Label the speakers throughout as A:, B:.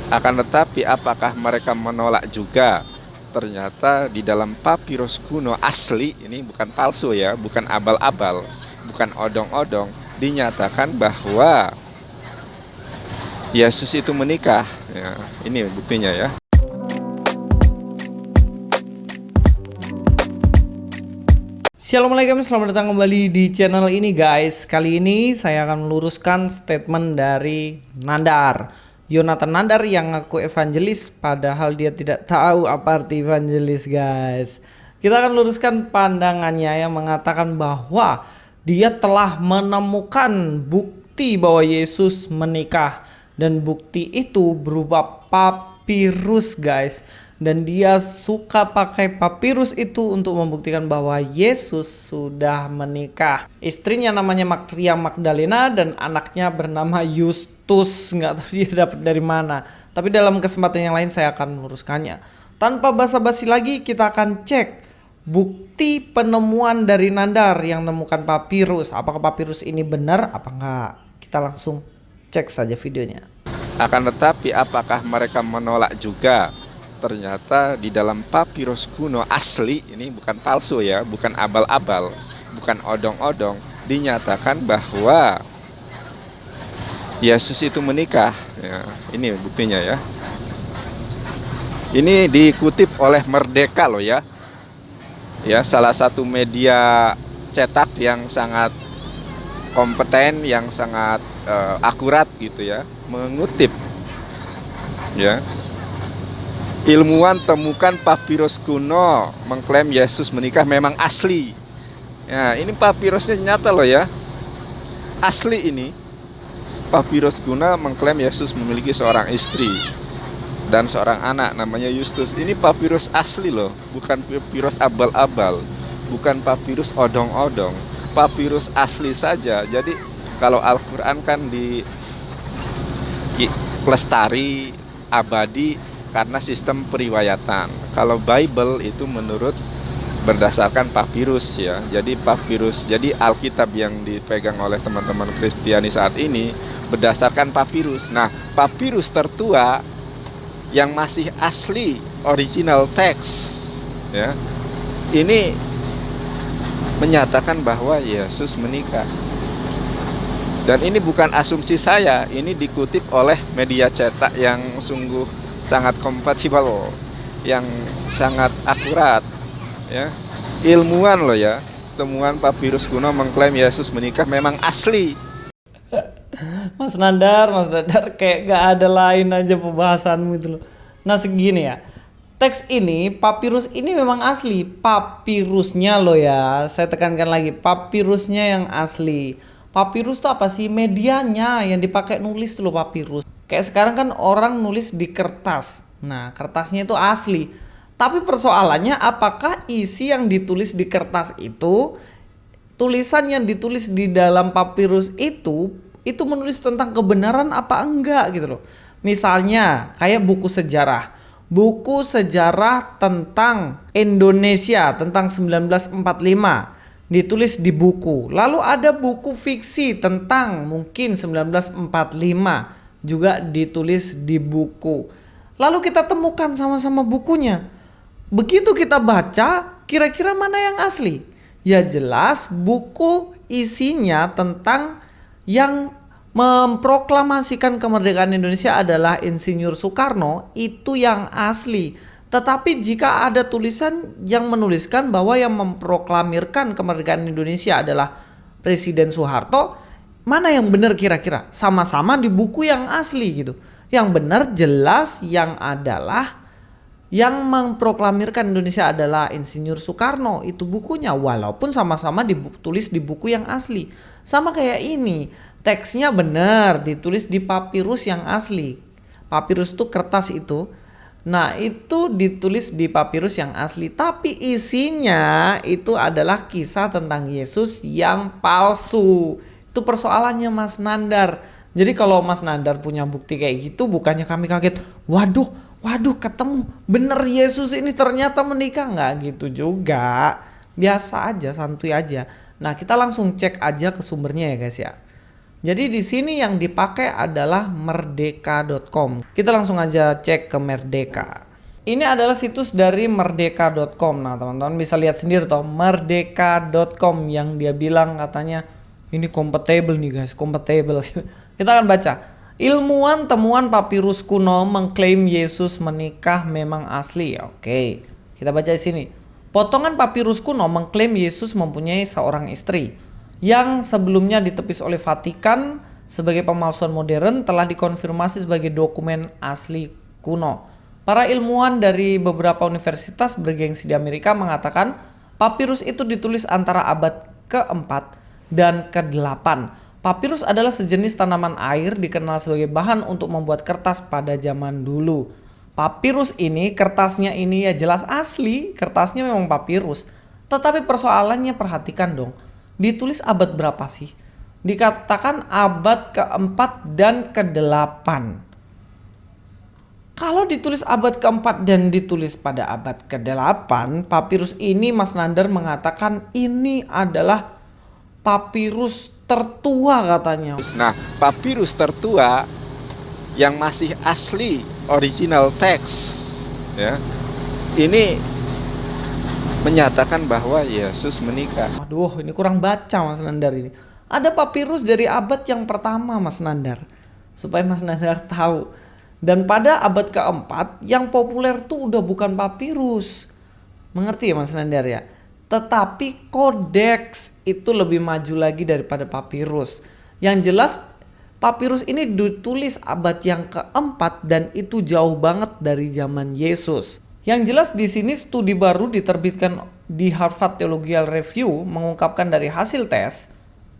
A: Akan tetapi apakah mereka menolak juga? Ternyata di dalam papirus kuno asli, ini bukan palsu ya, bukan abal-abal, bukan odong-odong, dinyatakan bahwa Yesus itu menikah. Ya, ini buktinya ya.
B: Assalamualaikum, selamat datang kembali di channel ini guys. Kali ini saya akan meluruskan statement dari Nandar, Yonatan Nandar, yang ngaku evangelis padahal dia tidak tahu apa arti evangelis guys. Kita akan luruskan pandangannya yang mengatakan bahwa dia telah menemukan bukti bahwa Yesus menikah, dan bukti itu berupa papirus guys. Dan dia suka pakai papirus itu untuk membuktikan bahwa Yesus sudah menikah. Istrinya namanya Maria Magdalena dan anaknya bernama Justus. Nggak tahu dia dapat dari mana. Tapi dalam kesempatan yang lain saya akan meluruskannya. Tanpa basa-basi lagi, kita akan cek bukti penemuan dari Nandar yang menemukan papirus. Apakah papirus ini benar apa enggak? Kita langsung cek saja videonya.
A: Akan tetapi apakah mereka menolak juga? Ternyata di dalam papirus kuno asli, ini bukan palsu ya, bukan abal-abal, bukan odong-odong, dinyatakan bahwa Yesus itu menikah. Ya, ini buktinya ya. Ini dikutip oleh Merdeka loh ya. Ya, salah satu media cetak yang sangat kompeten, yang sangat akurat gitu ya, mengutip ya. Ilmuwan temukan papirus kuno mengklaim Yesus menikah memang asli. Ya, ini papirusnya nyata loh ya. Asli ini. Papirus kuno mengklaim Yesus memiliki seorang istri dan seorang anak namanya Justus. Ini papirus asli loh, bukan papirus abal-abal, bukan papirus odong-odong. Papirus asli saja. Jadi kalau Al-Qur'an kan di lestari, abadi karena sistem periwayatan. Kalau Bible itu menurut berdasarkan papirus ya. Jadi papirus, jadi Alkitab yang dipegang oleh teman-teman Kristiani saat ini berdasarkan papirus. Nah, papirus tertua yang masih asli original text ya. Ini menyatakan bahwa Yesus menikah. Dan ini bukan asumsi saya, ini dikutip oleh media cetak yang sungguh sangat kompatibel, yang sangat akurat ya. Ilmuwan loh ya, temuan papirus kuno mengklaim Yesus menikah memang asli.
B: Mas Nandar kayak gak ada lain aja pembahasanmu itu loh. Nah segini ya, teks ini, papirus ini memang asli. Papirusnya loh ya, saya tekankan lagi, papirusnya yang asli. Papirus tuh apa sih? Medianya yang dipakai nulis tuh loh papirus. Kayak sekarang kan orang nulis di kertas. Nah, kertasnya itu asli. Tapi persoalannya apakah isi yang ditulis di kertas itu, tulisan yang ditulis di dalam papirus itu menulis tentang kebenaran apa enggak gitu loh. Misalnya kayak buku sejarah. Buku sejarah tentang Indonesia tentang 1945 ditulis di buku. Lalu ada buku fiksi tentang mungkin 1945 juga ditulis di buku. Lalu kita temukan sama-sama bukunya. Begitu kita baca, kira-kira mana yang asli? Ya jelas buku isinya tentang yang memproklamasikan kemerdekaan Indonesia adalah Insinyur Soekarno, itu yang asli. Tetapi jika ada tulisan yang menuliskan bahwa yang memproklamirkan kemerdekaan Indonesia adalah Presiden Soeharto, mana yang benar kira-kira? Sama-sama di buku yang asli gitu. Yang benar jelas yang adalah yang memproklamirkan Indonesia adalah Insinyur Soekarno, itu bukunya, walaupun sama-sama ditulis di buku yang asli. Sama kayak ini, teksnya benar ditulis di papirus yang asli. Papirus itu kertas itu. Nah, itu ditulis di papirus yang asli, tapi isinya itu adalah kisah tentang Yesus yang palsu. Itu persoalannya Mas Nandar. Jadi kalau Mas Nandar punya bukti kayak gitu, bukannya kami kaget, waduh ketemu, bener Yesus ini ternyata menikah. Nggak gitu juga, biasa aja, santuy aja. Nah kita langsung cek aja ke sumbernya ya guys ya. Jadi di sini yang dipakai adalah merdeka.com. Kita langsung aja cek ke Merdeka. Ini adalah situs dari merdeka.com. Nah, teman-teman bisa lihat sendiri toh, merdeka.com yang dia bilang katanya ini compatible nih guys, compatible. Kita akan baca. Ilmuwan temuan papirus kuno mengklaim Yesus menikah memang asli. Oke, kita baca di sini. Potongan papirus kuno mengklaim Yesus mempunyai seorang istri yang sebelumnya ditepis oleh Vatikan sebagai pemalsuan modern telah dikonfirmasi sebagai dokumen asli kuno. Para ilmuwan dari beberapa universitas bergengsi di Amerika mengatakan papirus itu ditulis antara abad ke-4 dan ke-8. Papirus adalah sejenis tanaman air dikenal sebagai bahan untuk membuat kertas pada zaman dulu. Papirus ini, kertasnya ini ya jelas asli, kertasnya memang papirus. Tetapi persoalannya perhatikan dong, ditulis abad berapa sih? Dikatakan abad ke-4 dan ke-8. Kalau ditulis abad ke-4 dan ditulis pada abad ke-8, papirus ini Mas Nandar mengatakan ini adalah papirus tertua katanya.
A: Nah, papirus tertua yang masih asli original text ya. Ini menyatakan bahwa Yesus menikah.
B: Aduh, ini kurang baca Mas Nandar ini. Ada papirus dari abad yang pertama Mas Nandar. Supaya Mas Nandar tahu. Dan pada abad ke-4 yang populer tuh udah bukan papirus. Mengerti ya Mas Nandar ya? Tetapi kodeks itu lebih maju lagi daripada papirus. Yang jelas papirus ini ditulis abad yang ke-4 dan itu jauh banget dari zaman Yesus. Yang jelas di sini studi baru diterbitkan di Harvard Theological Review mengungkapkan dari hasil tes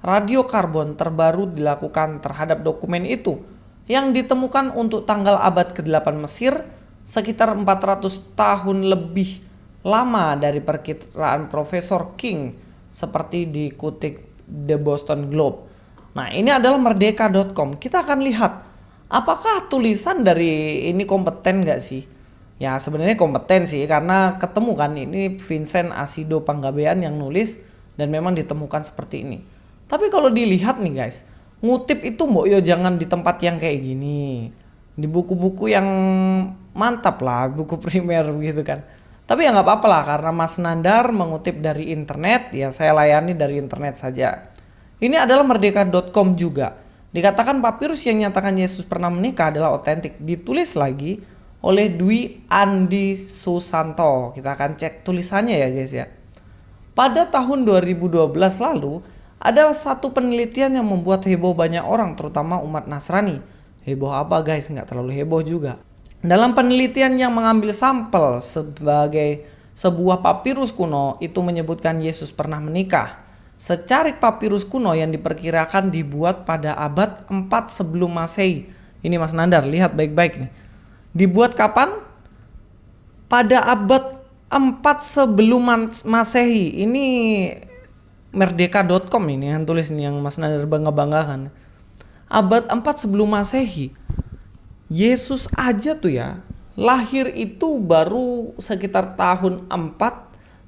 B: radiokarbon terbaru dilakukan terhadap dokumen itu yang ditemukan untuk tanggal abad ke-8 Mesir sekitar 400 tahun lebih lama dari perkiraan Profesor King seperti dikutip The Boston Globe. Nah, ini adalah merdeka.com. Kita akan lihat apakah tulisan dari ini kompeten gak sih? Ya sebenarnya kompeten sih karena ketemu kan ini Vincent Acido Panggabean yang nulis dan memang ditemukan seperti ini. Tapi kalau dilihat nih guys, ngutip itu mbok yo jangan di tempat yang kayak gini. Di buku-buku yang mantap lah, buku primer gitu kan. Tapi ya nggak apa-apa lah karena Mas Nandar mengutip dari internet, ya saya layani dari internet saja. Ini adalah merdeka.com juga. Dikatakan papirus yang nyatakan Yesus pernah menikah adalah otentik. Ditulis lagi oleh Dwi Andi Susanto. Kita akan cek tulisannya ya guys ya. Pada tahun 2012 lalu, ada satu penelitian yang membuat heboh banyak orang, terutama umat Nasrani. Heboh apa guys? Nggak terlalu heboh juga. Dalam penelitian yang mengambil sampel sebagai sebuah papirus kuno, itu menyebutkan Yesus pernah menikah. Secarik papirus kuno yang diperkirakan dibuat pada abad 4 sebelum Masehi. Ini Mas Nandar, lihat baik-baik nih. Dibuat kapan? Pada abad 4 sebelum Masehi. Ini merdeka.com ini yang tulis ini yang Mas Nandar bangga-banggakan. Abad 4 sebelum Masehi. Yesus aja tuh ya, lahir itu baru sekitar tahun 4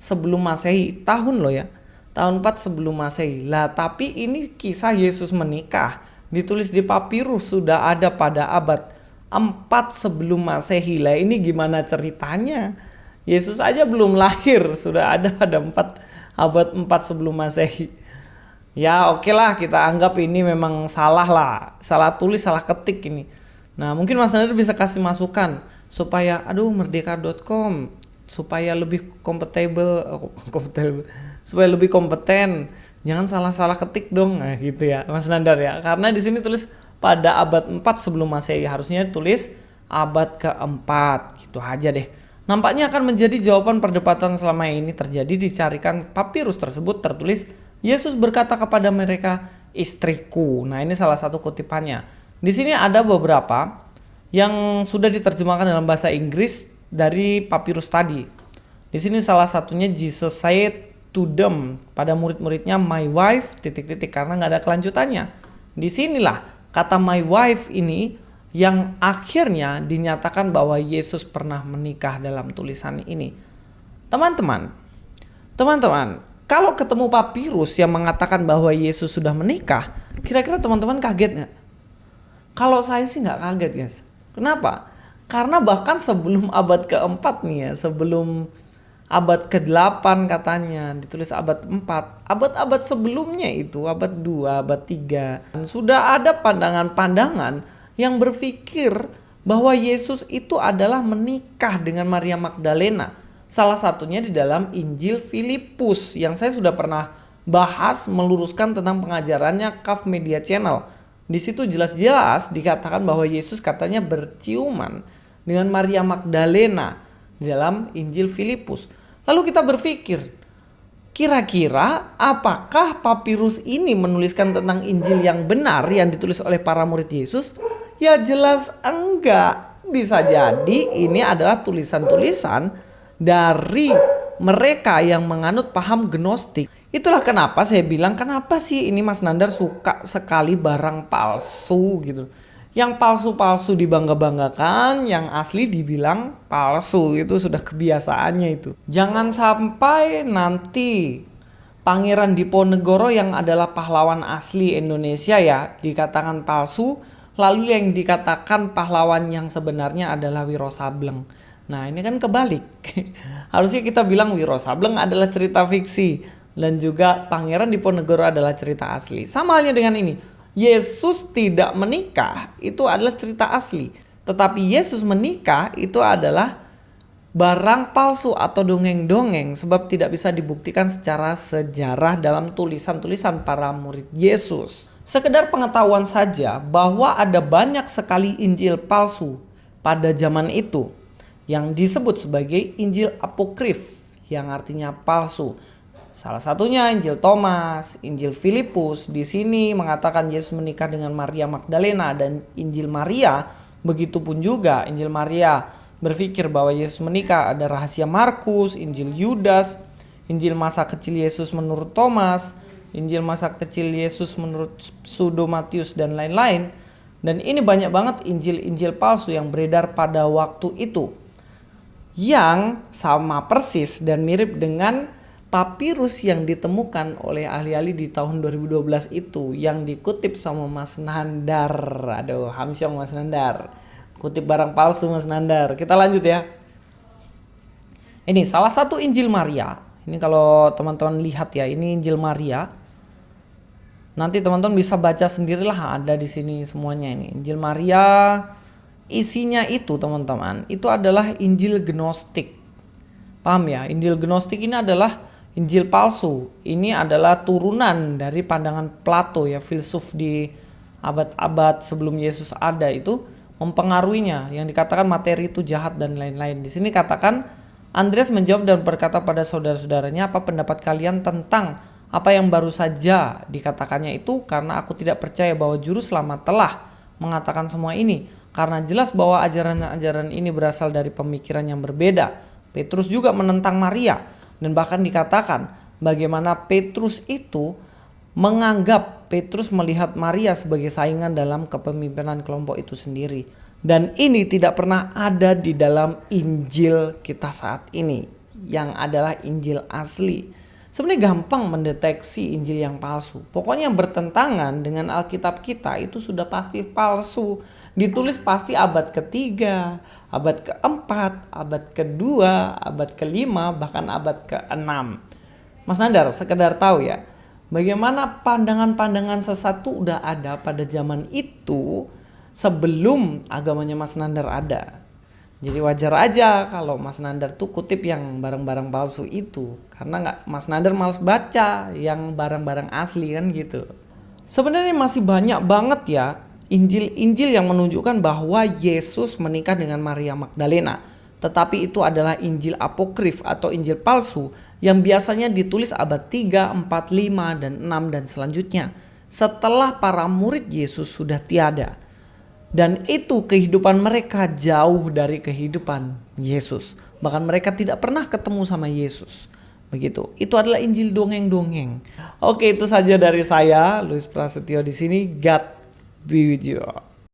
B: sebelum Masehi. Tahun loh ya. Tahun 4 sebelum Masehi. Lah tapi ini kisah Yesus menikah ditulis di papirus sudah ada pada abad 4 sebelum Masehi. Lah ini gimana ceritanya? Yesus aja belum lahir sudah ada pada abad 4 sebelum Masehi. Ya oke lah, kita anggap ini memang salah lah. Salah tulis, salah ketik ini. Nah mungkin Mas Nandar bisa kasih masukan supaya merdeka.com supaya lebih kompatibel, supaya lebih kompeten. Jangan salah-salah ketik dong, nah gitu ya Mas Nandar ya. Karena di sini tulis pada abad 4 sebelum Masehi, harusnya tulis abad ke-4 gitu aja deh. Nampaknya akan menjadi jawaban perdebatan selama ini terjadi dicarikan papirus tersebut tertulis Yesus berkata kepada mereka, istriku. Nah ini salah satu kutipannya. Di sini ada beberapa yang sudah diterjemahkan dalam bahasa Inggris dari papirus tadi. Di sini salah satunya Jesus said to them pada murid-muridnya, my wife ... karena nggak ada kelanjutannya. Di sinilah kata my wife ini yang akhirnya dinyatakan bahwa Yesus pernah menikah dalam tulisan ini. Teman-teman, Kalau ketemu papirus yang mengatakan bahwa Yesus sudah menikah, kira-kira teman-teman kaget nggak? Kalau saya sih nggak kaget guys. Kenapa? Karena bahkan sebelum abad keempat nih ya, sebelum abad ke-8 katanya, ditulis abad 4, abad-abad sebelumnya itu, abad 2, abad 3, sudah ada pandangan-pandangan yang berpikir bahwa Yesus itu adalah menikah dengan Maria Magdalena. Salah satunya di dalam Injil Filipus yang saya sudah pernah bahas meluruskan tentang pengajarannya Kaf Media Channel. Di situ jelas-jelas dikatakan bahwa Yesus katanya berciuman dengan Maria Magdalena di dalam Injil Filipus. Lalu kita berpikir, kira-kira apakah papirus ini menuliskan tentang Injil yang benar yang ditulis oleh para murid Yesus? Ya jelas enggak. Bisa jadi ini adalah tulisan-tulisan dari mereka yang menganut paham gnostik. Itulah kenapa saya bilang, kenapa sih ini Mas Nandar suka sekali barang palsu gitu. Yang palsu-palsu dibangga-banggakan, yang asli dibilang palsu. Itu sudah kebiasaannya itu. Jangan sampai nanti Pangeran Diponegoro yang adalah pahlawan asli Indonesia ya dikatakan palsu, lalu yang dikatakan pahlawan yang sebenarnya adalah Wiro Sableng. Nah ini kan kebalik. Harusnya kita bilang Wiro Sableng adalah cerita fiksi dan juga Pangeran Diponegoro adalah cerita asli. Sama halnya dengan ini. Yesus tidak menikah itu adalah cerita asli. Tetapi Yesus menikah itu adalah barang palsu atau dongeng-dongeng sebab tidak bisa dibuktikan secara sejarah dalam tulisan-tulisan para murid Yesus. Sekedar pengetahuan saja bahwa ada banyak sekali Injil palsu pada zaman itu yang disebut sebagai Injil apokrif yang artinya palsu. Salah satunya Injil Thomas, Injil Filipus. Di sini mengatakan Yesus menikah dengan Maria Magdalena dan Injil Maria. Begitupun juga Injil Maria berpikir bahwa Yesus menikah. Ada rahasia Markus, Injil Yudas, Injil masa kecil Yesus menurut Thomas, Injil masa kecil Yesus menurut Pseudo Matius dan lain-lain. Dan ini banyak banget Injil-Injil palsu yang beredar pada waktu itu, yang sama persis dan mirip dengan papirus yang ditemukan oleh ahli-ahli di tahun 2012 itu yang dikutip sama Mas Nandar. Aduh, hamsyong Mas Nandar. Kutip barang palsu Mas Nandar. Kita lanjut ya. Ini salah satu Injil Maria. Ini kalau teman-teman lihat ya, ini Injil Maria. Nanti teman-teman bisa baca sendirilah, ada di sini semuanya ini. Injil Maria isinya itu teman-teman, itu adalah Injil Gnostik. Paham ya? Injil Gnostik ini adalah Injil palsu. Ini adalah turunan dari pandangan Plato ya, filsuf di abad-abad sebelum Yesus ada itu mempengaruhinya, yang dikatakan materi itu jahat dan lain-lain. Di sini katakan Andreas menjawab dan berkata pada saudara-saudaranya, apa pendapat kalian tentang apa yang baru saja dikatakannya itu? Karena aku tidak percaya bahwa juru selamat telah mengatakan semua ini. Karena jelas bahwa ajaran-ajaran ini berasal dari pemikiran yang berbeda. Petrus juga menentang Maria. Dan bahkan dikatakan bagaimana Petrus itu menganggap Petrus melihat Maria sebagai saingan dalam kepemimpinan kelompok itu sendiri. Dan ini tidak pernah ada di dalam Injil kita saat ini, yang adalah Injil asli. Sebenarnya gampang mendeteksi Injil yang palsu. Pokoknya yang bertentangan dengan Alkitab kita itu sudah pasti palsu. Ditulis pasti abad ketiga, abad keempat, abad kedua, abad kelima, bahkan abad keenam. Mas Nandar sekedar tahu ya, bagaimana pandangan-pandangan sesat itu udah ada pada zaman itu sebelum agamanya Mas Nandar ada. Jadi wajar aja kalau Mas Nandar tuh kutip yang barang-barang palsu itu, karena Mas Nandar males baca yang barang-barang asli kan gitu. Sebenarnya masih banyak banget ya Injil-Injil yang menunjukkan bahwa Yesus menikah dengan Maria Magdalena. Tetapi itu adalah Injil apokrif atau Injil palsu yang biasanya ditulis abad 3, 4, 5, dan 6 dan selanjutnya. Setelah para murid Yesus sudah tiada. Dan itu kehidupan mereka jauh dari kehidupan Yesus. Bahkan mereka tidak pernah ketemu sama Yesus. Begitu. Itu adalah Injil dongeng-dongeng. Oke, itu saja dari saya, Luis Prasetyo di sini. God be with you.